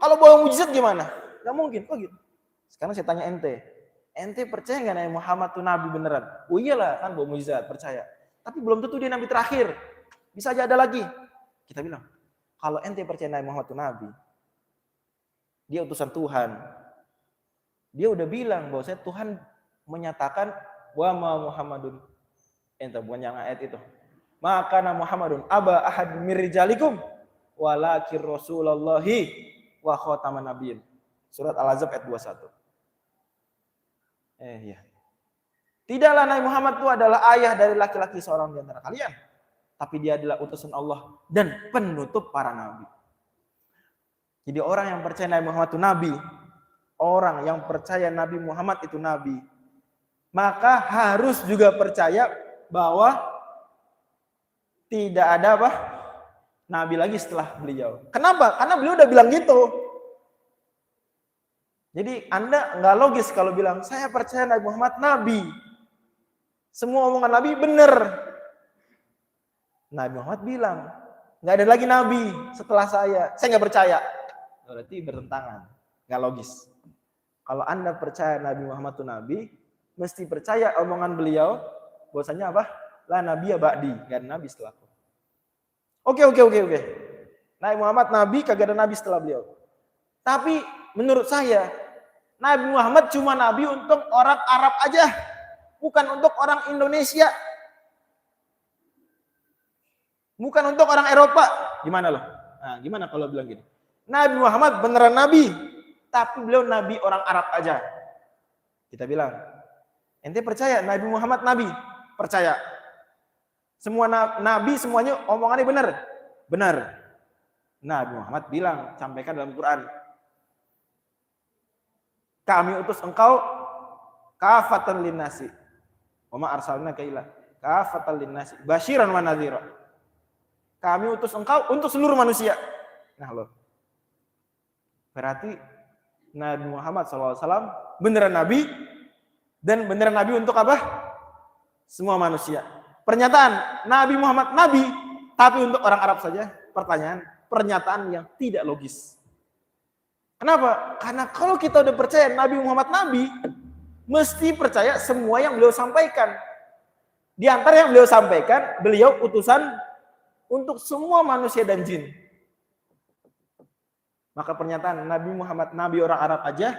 Speaker 2: Kalau bawa mujizat gimana? Nggak mungkin. Oh gitu. Sekarang saya tanya ente percaya nggak Nabi Muhammad tuh nabi beneran? Oh iyalah, kan bawa mujizat, percaya. Tapi belum tentu dia nabi terakhir. Bisa aja ada lagi. Kita bilang, kalau ente percaya Nabi Muhammad itu nabi, dia utusan Tuhan. Dia udah bilang bahwa Tuhan menyatakan wa ma Muhammadun. Ente bukan yang ayat itu. Maka Nabi Muhammadun aba ahad mir rijalikum walakin rasulullahi wa khataman nabiyyin. Surat Al-Ahzab ayat 21. Iya. Tidaklah Nabi Muhammad itu adalah ayah dari laki-laki seorang di antara kalian, tapi dia adalah utusan Allah dan penutup para nabi. Jadi orang yang percaya Nabi Muhammad itu nabi, orang yang percaya Nabi Muhammad itu nabi, maka harus juga percaya bahwa tidak ada nabi lagi setelah beliau. Kenapa? Karena beliau udah bilang gitu. Jadi Anda nggak logis kalau bilang saya percaya Nabi Muhammad nabi. Semua omongan nabi benar. Nabi Muhammad bilang, nggak ada lagi nabi setelah saya nggak percaya. Berarti bertentangan, nggak logis. Kalau Anda percaya Nabi Muhammad itu nabi, mesti percaya omongan beliau, bahwasanya apa? La nabiya ba'di, nggak ada nabi setelahku. Oke. Nabi Muhammad nabi, kagak ada nabi setelah beliau. Tapi menurut saya, Nabi Muhammad cuma nabi untuk orang Arab aja, bukan untuk orang Indonesia. Bukan untuk orang Eropa. Gimana loh? Nah, gimana kalau bilang gini? Nabi Muhammad beneran nabi, tapi beliau nabi orang Arab aja. Kita bilang, ente percaya Nabi Muhammad nabi? Percaya. Semua nabi semuanya omongannya benar. Benar. Nabi Muhammad bilang, sampaikan dalam Quran. Kami utus engkau kafatan linnasi. Wa ma arsalnaka illa kafatan linnasi basyiran wa nadhira. Kami utus engkau untuk seluruh manusia. Nah loh. Berarti Nabi Muhammad SAW beneran nabi dan beneran nabi untuk apa? Semua manusia. Pernyataan Nabi Muhammad nabi tapi untuk orang Arab saja. Pertanyaan, pernyataan yang tidak logis. Kenapa? Karena kalau kita udah percaya Nabi Muhammad nabi, mesti percaya semua yang beliau sampaikan. Di antara yang beliau sampaikan, beliau utusan untuk semua manusia dan jin. Maka pernyataan Nabi Muhammad, Nabi orang Arab aja,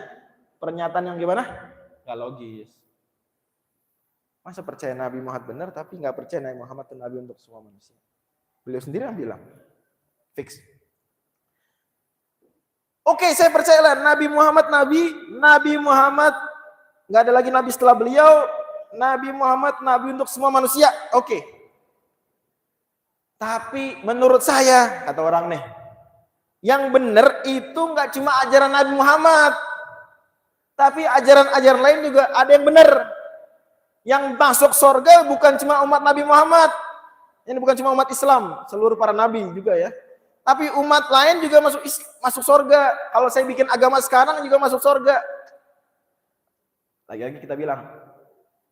Speaker 2: pernyataan yang gimana? Gak logis. Masa percaya Nabi Muhammad benar, tapi gak percaya Nabi Muhammad itu Nabi untuk semua manusia. Beliau sendiri yang bilang, fix. Oke, saya percayalah Nabi Muhammad Nabi Muhammad gak ada lagi Nabi setelah beliau, Nabi Muhammad Nabi untuk semua manusia. Oke. Tapi menurut saya, kata orang nih, yang benar itu nggak cuma ajaran Nabi Muhammad, tapi ajaran-ajaran lain juga ada yang benar. Yang masuk surga bukan cuma umat Nabi Muhammad, ini bukan cuma umat Islam, seluruh para nabi juga ya. Tapi umat lain juga masuk surga. Kalau saya bikin agama sekarang juga masuk surga. Lagi-lagi kita bilang,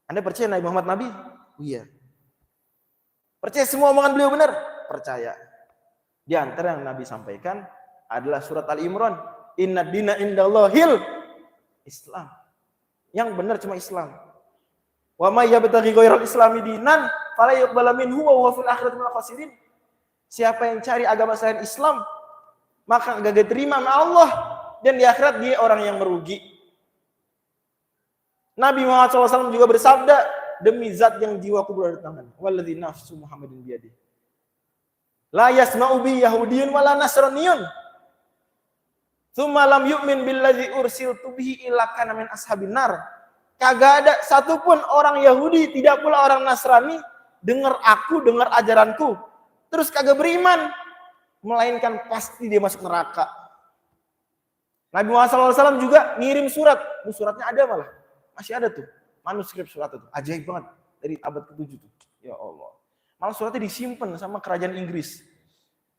Speaker 2: Anda percaya Nabi Muhammad Nabi? Iya. Percaya semua omongan beliau benar? Percaya. Di antara yang Nabi sampaikan adalah surat Al-Imran. Inna dina indallahil Islam. Yang benar cuma Islam. Wa may yabtaghi ghairal islami dinan fala yuqbala minhu wa huwa fil akhirati minal khasirin. Siapa yang cari agama selain Islam, maka enggak diterima sama Allah, dan di akhirat dia orang yang merugi. Nabi Muhammad SAW juga bersabda, demi zat yang jiwaku berada di tangan, walladzi nafsu Muhammadin biyadihi, la yasma'u bi yahudiyyun wala nasraniyun tsumma lam yu'min billadzi ursiltu bihi illa kana min ashabin nar. Kagak ada satupun orang Yahudi, tidak pula orang Nasrani dengar ajaranku terus kagak beriman, melainkan pasti dia masuk neraka. Nabi Muhammad SAW juga ngirim surat, suratnya ada malah, masih ada tuh manuskrip surat itu, ajaib banget dari abad ke-7 tuh. Ya Allah. Malah suratnya disimpan sama kerajaan Inggris.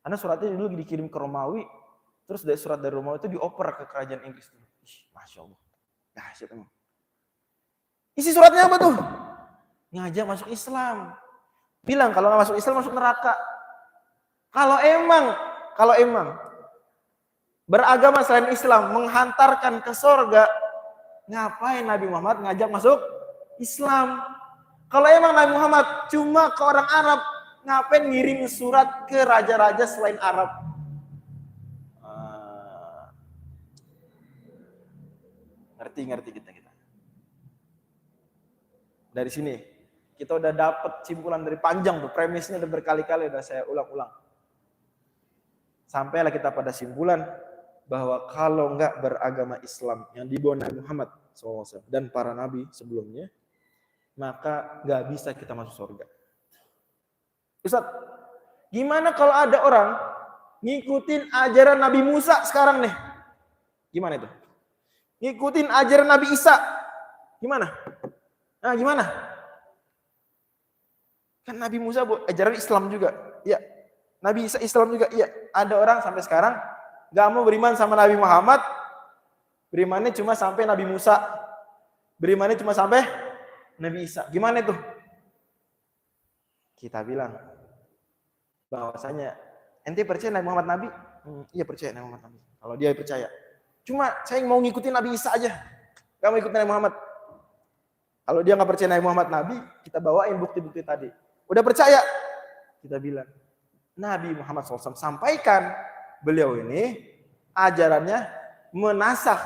Speaker 2: Karena suratnya dulu dikirim ke Romawi, terus dari surat dari Romawi itu dioper ke kerajaan Inggris tuh. Masya Allah. Dahsyat emang. Isi suratnya apa tuh? Ngajak masuk Islam. Bilang kalau nggak masuk Islam masuk neraka. Kalau emang beragama selain Islam menghantarkan ke surga, ngapain Nabi Muhammad ngajak masuk Islam? Kalau emang Nabi Muhammad cuma ke orang Arab, ngapain ngirim surat ke raja-raja selain Arab? Ngerti kita. Dari sini kita udah dapat simpulan dari panjang tuh, premisnya udah berkali-kali udah saya ulang-ulang. Sampailah kita pada simpulan bahwa kalau enggak beragama Islam yang dibawa Nabi Muhammad SAW dan para nabi sebelumnya, maka enggak bisa kita masuk surga. Ustaz, gimana kalau ada orang ngikutin ajaran Nabi Musa sekarang nih? Gimana itu? Ngikutin ajaran Nabi Isa? Gimana? Nah, gimana? Kan Nabi Musa ajaran Islam juga. Ya. Nabi Isa Islam juga. Iya. Ada orang sampai sekarang gak mau beriman sama Nabi Muhammad, berimannya cuma sampai Nabi Musa, berimannya cuma sampai Nabi Isa. Gimana itu? Kita bilang bahwasanya ente percaya Nabi Muhammad Nabi? Iya percaya Nabi Muhammad Nabi. Kalau dia percaya. Cuma saya mau ngikutin Nabi Isa aja. Gak mau ikutin Nabi Muhammad. Kalau dia nggak percaya Nabi Muhammad Nabi, kita bawain bukti-bukti tadi. Udah percaya? Kita bilang, Nabi Muhammad SAW sampaikan, beliau ini ajarannya menasakh,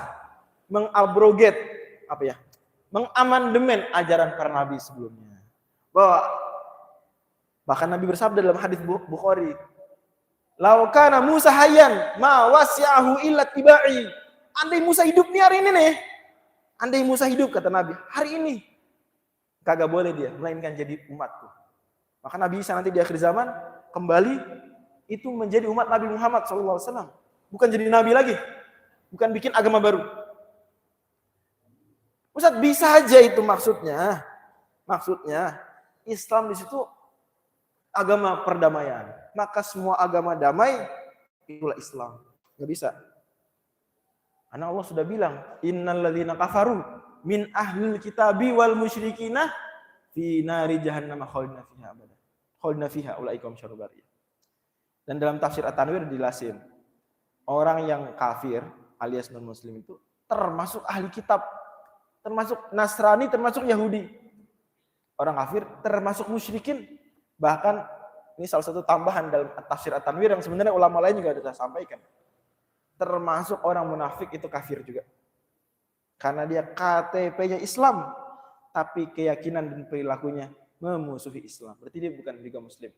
Speaker 2: mengabroget, mengamandemen ajaran para nabi sebelumnya. Bahkan Nabi bersabda dalam hadis Bukhari, "Lau kana Musa hayyan ma wasi'ahu illa tibai." Andai Musa hidup nih hari ini nih, andai Musa hidup kata Nabi hari ini, kagak boleh dia melainkan jadi umatku. Maka Nabi Isa nanti di akhir zaman kembali itu menjadi umat Nabi Muhammad SAW. Bukan jadi nabi lagi, bukan bikin agama baru. Ustaz, bisa aja itu maksudnya. Maksudnya Islam di situ agama perdamaian. Maka semua agama damai itulah Islam. Enggak bisa. Karena Allah sudah bilang, innalladzina kafaru min ahlil kitabi wal musyrikina fi nari jahannam khalidina fiha abada. Khalidina fiha ulaika hum syarrul bariyah. Dan dalam tafsir At-Tanwir dijelasin, orang yang kafir alias non muslim itu termasuk ahli kitab. termasuk Nasrani, termasuk Yahudi. Orang kafir, termasuk musyrikin. Bahkan ini salah satu tambahan dalam tafsir At-Tanwir yang sebenarnya ulama lain juga sudah sampaikan. Termasuk orang munafik itu kafir juga. Karena dia KTP-nya Islam, tapi keyakinan dan perilakunya memusuhi Islam. Berarti dia bukan juga muslim.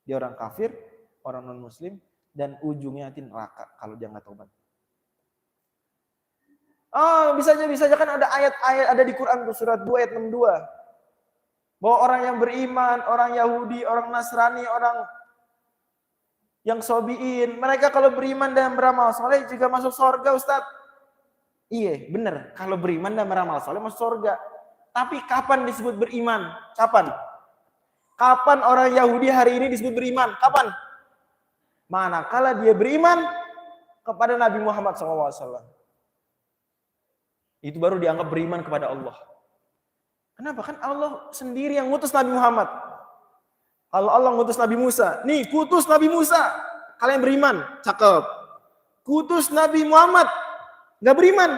Speaker 2: Dia orang kafir, orang non-muslim, dan ujungnya nanti neraka kalau dia nggak taubat. Oh, bisa aja kan ada ayat-ayat ada di Quran tuh, surat 2 ayat 62. Bahwa orang yang beriman, orang Yahudi, orang Nasrani, orang yang sobiin, mereka kalau beriman dan beramal soleh juga masuk surga, Ustaz. Iya, benar. Kalau beriman dan beramal soleh masuk surga. Tapi kapan disebut beriman? Kapan? Kapan orang Yahudi hari ini disebut beriman? Kapan? Manakala dia beriman kepada Nabi Muhammad SAW. Itu baru dianggap beriman kepada Allah. Kenapa? Kan Allah sendiri yang ngutus Nabi Muhammad. Kalau Allah ngutus Nabi Musa, nih kutus Nabi Musa, kalian beriman, cakep. Kutus Nabi Muhammad, nggak beriman,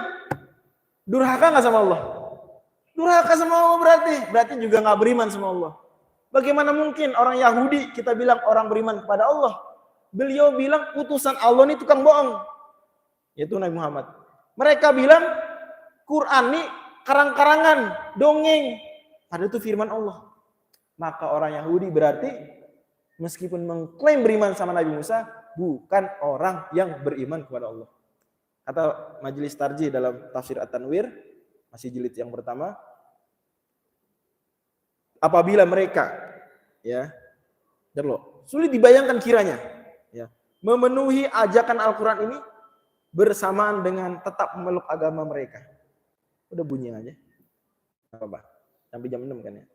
Speaker 2: durhaka nggak sama Allah? Durhaka sama Allah berarti juga nggak beriman sama Allah. Bagaimana mungkin orang Yahudi kita bilang orang beriman kepada Allah? Beliau bilang utusan Allah ini tukang bohong, yaitu Nabi Muhammad. Mereka bilang Quran ini karang-karangan, dongeng. Padahal itu firman Allah. Maka orang Yahudi berarti meskipun mengklaim beriman sama Nabi Musa, bukan orang yang beriman kepada Allah. Kata Majelis Tarjih dalam tafsir At-Tanwir, masih jilid yang pertama, apabila mereka sulit dibayangkan kiranya memenuhi ajakan Al-Quran ini bersamaan dengan tetap memeluk agama mereka. Udah bunyi aja. Apa? Sampai jam 6 kan ya.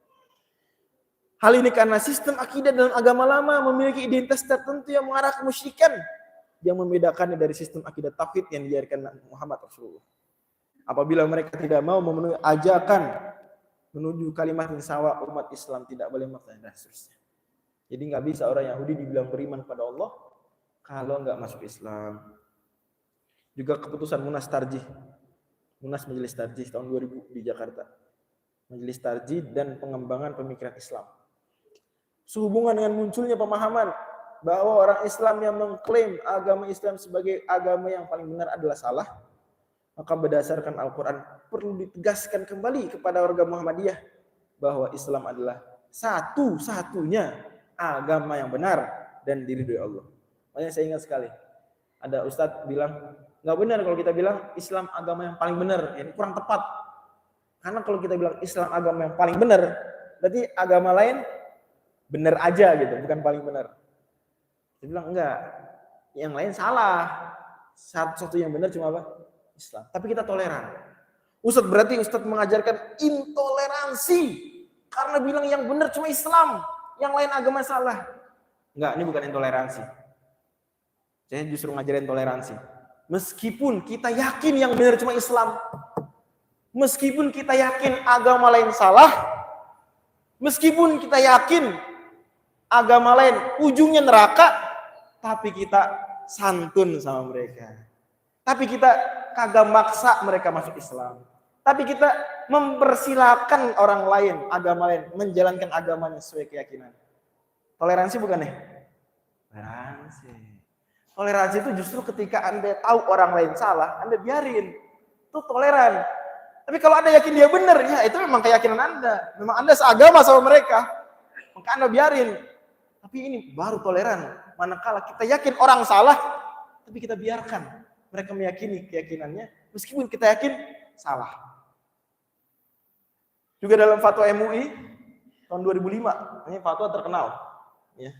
Speaker 2: Hal ini karena sistem akidah dalam agama lama memiliki identitas tertentu yang mengarah ke kemusyrikan yang membedakannya dari sistem akidah tauhid yang diajarkan Muhammad Rasulullah. Apabila mereka tidak mau memenuhi ajakan menuju kalimat yang sawa, umat Islam tidak boleh makan dan seterusnya. Jadi nggak bisa orang Yahudi dibilang beriman pada Allah kalau nggak masuk Islam. Juga keputusan Munas Tarjih, Munas Majelis Tarjih tahun 2000 di Jakarta. Majelis Tarjih dan pengembangan pemikiran Islam. Sehubungan dengan munculnya pemahaman bahwa orang Islam yang mengklaim agama Islam sebagai agama yang paling benar adalah salah, maka berdasarkan Al-Quran perlu ditegaskan kembali kepada warga Muhammadiyah bahwa Islam adalah satu-satunya agama yang benar dan diridhoi Allah. Makanya saya ingat sekali, ada Ustadz bilang, nggak benar kalau kita bilang Islam agama yang paling benar, ini kurang tepat. Karena kalau kita bilang Islam agama yang paling benar, berarti agama lain benar aja gitu, bukan paling benar. Dia bilang enggak, yang lain salah. Satu-satu yang benar cuma apa? Islam. Tapi kita toleran. Ustadz berarti Ustadz mengajarkan intoleransi karena bilang yang benar cuma Islam, yang lain agama salah. Enggak, ini bukan intoleransi. Saya justru ngajarin toleransi. Meskipun kita yakin yang benar cuma Islam, meskipun kita yakin agama lain salah, meskipun kita yakin agama lain ujungnya neraka, tapi kita santun sama mereka. Tapi kita kagak maksa mereka masuk Islam. Tapi kita mempersilahkan orang lain, agama lain, menjalankan agamanya sesuai keyakinan. Toleransi bukan nih? Toleransi. Toleransi itu justru ketika Anda tahu orang lain salah, Anda biarin. Itu toleran. Tapi kalau Anda yakin dia benar, ya itu memang keyakinan Anda. Memang Anda seagama sama mereka. Maka Anda biarin. Tapi ini baru toleran. Manakala kita yakin orang salah, tapi kita biarkan mereka meyakini keyakinannya, meskipun kita yakin salah. Juga dalam fatwa MUI tahun 2005, ini fatwa terkenal, ya.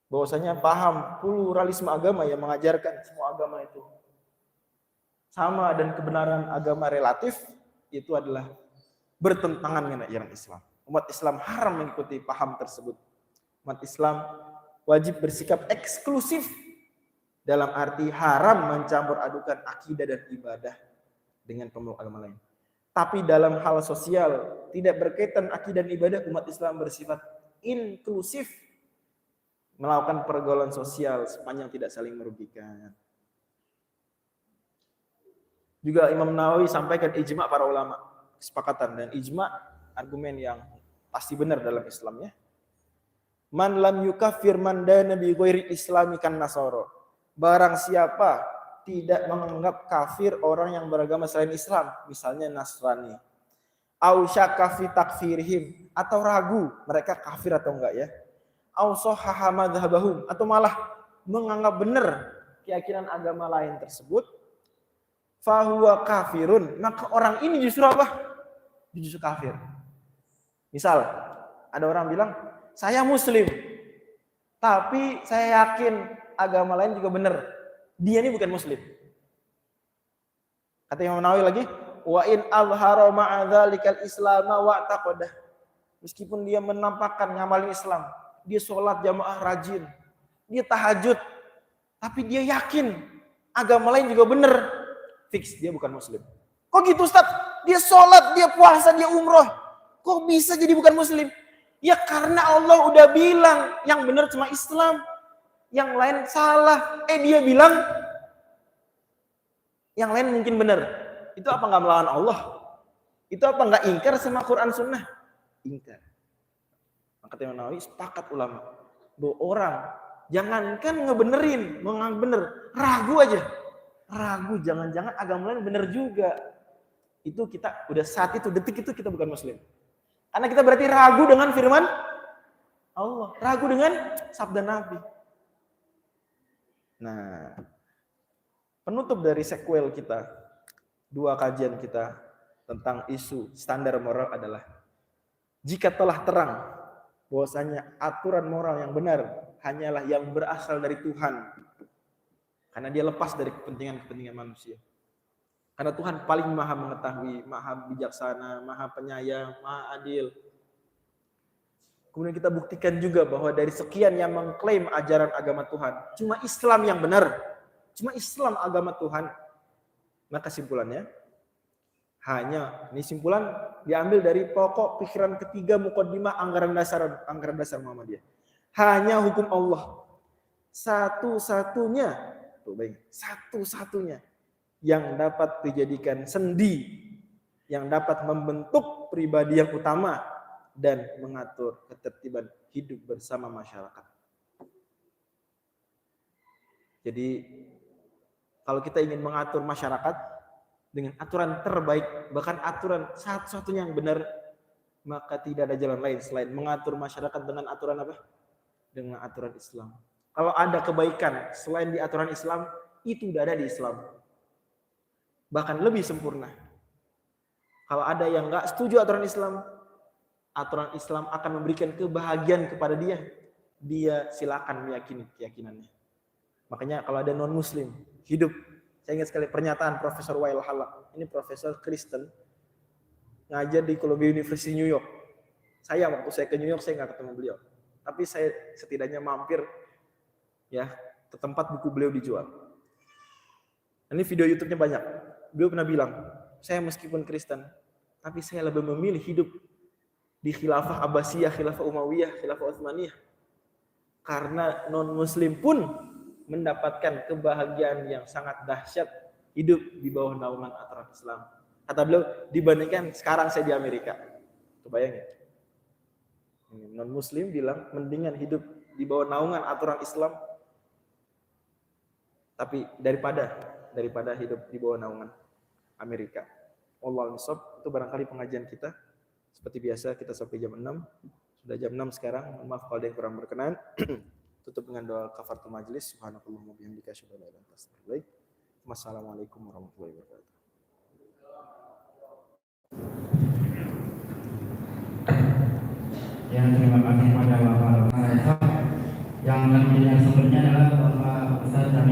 Speaker 2: Bahwasanya paham pluralisme agama yang mengajarkan semua agama itu sama dan kebenaran agama relatif itu adalah bertentangan dengan ajaran Islam. Umat Islam haram mengikuti paham tersebut. Umat Islam wajib bersikap eksklusif dalam arti haram mencampur adukan akidah dan ibadah dengan pemeluk agama lain. Tapi dalam hal sosial tidak berkaitan akidah dan ibadah, umat Islam bersifat inklusif melakukan pergaulan sosial sepanjang tidak saling merugikan. Juga Imam Nawawi sampaikan ijma para ulama, kesepakatan, dan ijma argumen yang pasti benar dalam Islam ya. Man lam yukaffir man dana bi ghairi islami kan nasara. Barang siapa tidak menganggap kafir orang yang beragama selain Islam, misalnya Nasrani. Au syakka fi takfirihim, atau ragu mereka kafir atau enggak ya. Au sahhaha madzhabahum, atau malah menganggap benar keyakinan agama lain tersebut. Fahuwa kafirun, maka orang ini justru apa? Justru kafir. Misal ada orang bilang, saya muslim, tapi saya yakin agama lain juga benar. Dia ini bukan muslim. Kata Imam Nawawi lagi, wa in azhara ma'a dzalikal islama wa taqadah. Meskipun dia menampakkan ngamalin Islam, dia sholat jamaah rajin, dia tahajud, tapi dia yakin agama lain juga benar, fix dia bukan muslim. Kok gitu Ustaz? Dia sholat, dia puasa, dia umroh, kok bisa jadi bukan muslim? Ya karena Allah udah bilang yang benar cuma Islam, yang lain salah. Dia bilang yang lain mungkin benar. Itu apa nggak melawan Allah? Itu apa nggak ingkar sama Quran Sunnah? Ingkar. Maka Imam Nawawi sepakat ulama bahwa orang jangankan ngebenerin, menganggap bener, ragu aja. Ragu, jangan-jangan agama lain bener juga. Itu kita udah saat itu, detik itu kita bukan muslim. Karena kita berarti ragu dengan firman Allah, ragu dengan sabda Nabi. Nah, penutup dari sequel kita, 2 kajian kita tentang isu standar moral adalah, jika telah terang bahwasanya aturan moral yang benar hanyalah yang berasal dari Tuhan, karena dia lepas dari kepentingan-kepentingan manusia. Karena Tuhan paling maha mengetahui, maha bijaksana, maha penyayang, maha adil. Kemudian kita buktikan juga bahwa dari sekian yang mengklaim ajaran agama Tuhan, cuma Islam yang benar, cuma Islam agama Tuhan. Maka simpulannya, ini simpulan diambil dari pokok pikiran ketiga muqaddimah anggaran dasar Muhammadiyah. Hanya hukum Allah satu-satunya yang dapat dijadikan sendi, yang dapat membentuk pribadi yang utama dan mengatur ketertiban hidup bersama masyarakat. Jadi kalau kita ingin mengatur masyarakat dengan aturan terbaik, bahkan aturan satu-satunya yang benar, maka tidak ada jalan lain selain mengatur masyarakat dengan aturan apa? Dengan aturan Islam. Kalau ada kebaikan selain di aturan Islam, itu tidak ada di Islam. Bahkan lebih sempurna. Kalau ada yang nggak setuju aturan Islam akan memberikan kebahagiaan kepada dia. Dia silakan meyakini keyakinannya. Makanya kalau ada non-muslim hidup, saya ingat sekali pernyataan Profesor Wael Halak. Ini profesor Kristen, ngajar di Columbia University New York. Waktu saya ke New York, saya nggak ketemu beliau. Tapi saya setidaknya mampir ya ke tempat buku beliau dijual. Ini video YouTube-nya banyak. Beliau pernah bilang, saya meskipun Kristen, tapi saya lebih memilih hidup di khilafah Abbasiyah, khilafah Umayyah, khilafah Utsmaniyah. Karena non-muslim pun mendapatkan kebahagiaan yang sangat dahsyat hidup di bawah naungan aturan Islam. Kata beliau, dibandingkan sekarang saya di Amerika. Kebayang ya? Non-muslim bilang, mendingan hidup di bawah naungan aturan Islam, tapi daripada hidup di bawah naungan Amerika. Wallahu a'lam. Itu barangkali pengajian kita. Seperti biasa kita sampai jam 6. Sudah jam 6 sekarang. Maaf kalau ada yang kurang berkenan. Tutup dengan doa kafaratul majlis. Subhanakallahumma bihamdika asyhadu an la ilaha illa anta astaghfiruka wa atubu ilaik. Wassalamualaikum warahmatullahi wabarakatuh.
Speaker 1: Ya, terima kasih kepada Bapak Rektor. Yang sebelumnya adalah Bapak Ustaz Daniel